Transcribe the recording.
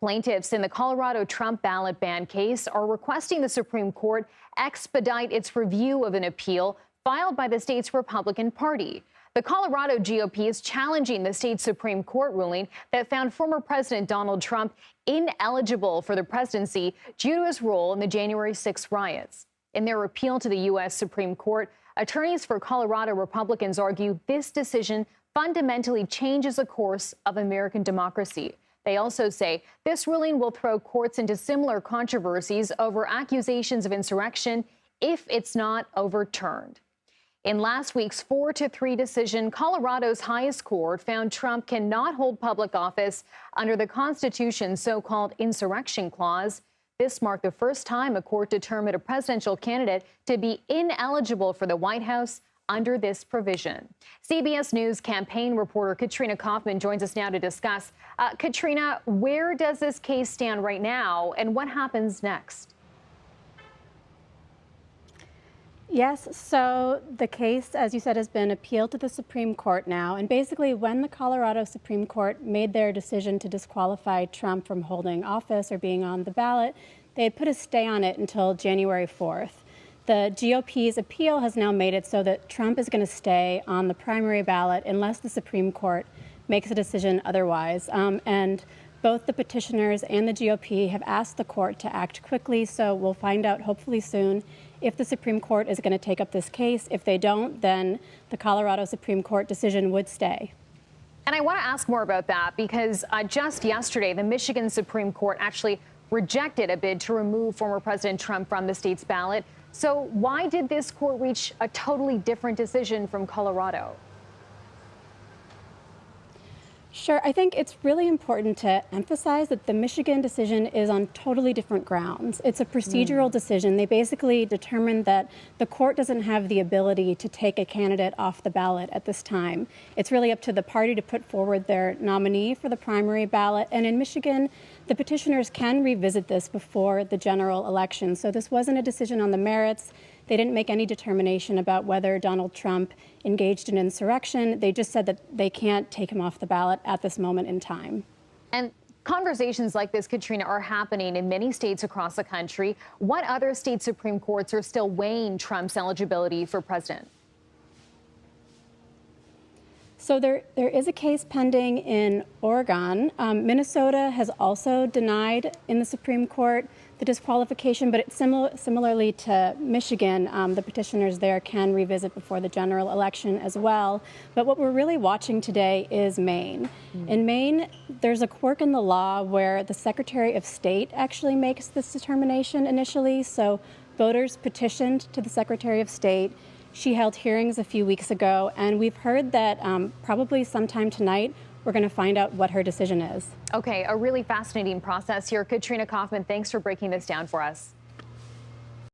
Plaintiffs in the Colorado Trump ballot ban case are requesting the Supreme Court expedite its review of an appeal filed by the state's Republican Party. The Colorado GOP is challenging the state Supreme Court ruling that found former President Donald Trump ineligible for the presidency due to his role in the January 6 riots. In their appeal to the U.S. Supreme Court, attorneys for Colorado Republicans argue this decision fundamentally changes the course of American democracy. They also say this ruling will throw courts into similar controversies over accusations of insurrection if it's not overturned. In last week's 4-3 decision, Colorado's highest court found Trump cannot hold public office under the Constitution's so-called insurrection clause. This marked the first time a court determined a presidential candidate to be ineligible for the White House under this provision. CBS News campaign reporter Katrina Kaufman joins us now to discuss. Katrina, where does this case stand right now, and what happens next? Yes, so the case, as you said, has been appealed to the Supreme Court now. And basically, when the Colorado Supreme Court made their decision to disqualify Trump from holding office or being on the ballot, they had put a stay on it until January 4th. The GOP's appeal has now made it so that Trump is going to stay on the primary ballot unless the Supreme Court makes a decision otherwise. And both the petitioners and the GOP have asked the court to act quickly, so we'll find out hopefully soon if the Supreme Court is going to take up this case. If they don't, then the Colorado Supreme Court decision would stay. And I want to ask more about that because just yesterday, the Michigan Supreme Court actually rejected a bid to remove former President Trump from the state's ballot. So why did this court reach a totally different decision from Colorado? Sure. I think it's really important to emphasize that the Michigan decision is on totally different grounds. It's a procedural decision. They basically determined that the court doesn't have the ability to take a candidate off the ballot at this time. It's really up to the party to put forward their nominee for the primary ballot. And in Michigan, the petitioners can revisit this before the general election. So this wasn't a decision on the merits. They didn't make any determination about whether Donald Trump engaged in insurrection. They just said that they can't take him off the ballot at this moment in time. And conversations like this, Katrina, are happening in many states across the country. What other state Supreme Courts are still weighing Trump's eligibility for president? So there is a case pending in Oregon. Minnesota has also denied in the Supreme Court the disqualification, but it's similarly to Michigan, the petitioners there can revisit before the general election as well. But what we're really watching today is Maine. In Maine, there's a quirk in the law where the Secretary of State actually makes this determination initially. So voters petitioned to the Secretary of State. She held hearings a few weeks ago, and we've heard that probably sometime tonight we're going to find out what her decision is. Okay, a really fascinating process here. Katrina Kaufman, thanks for breaking this down for us.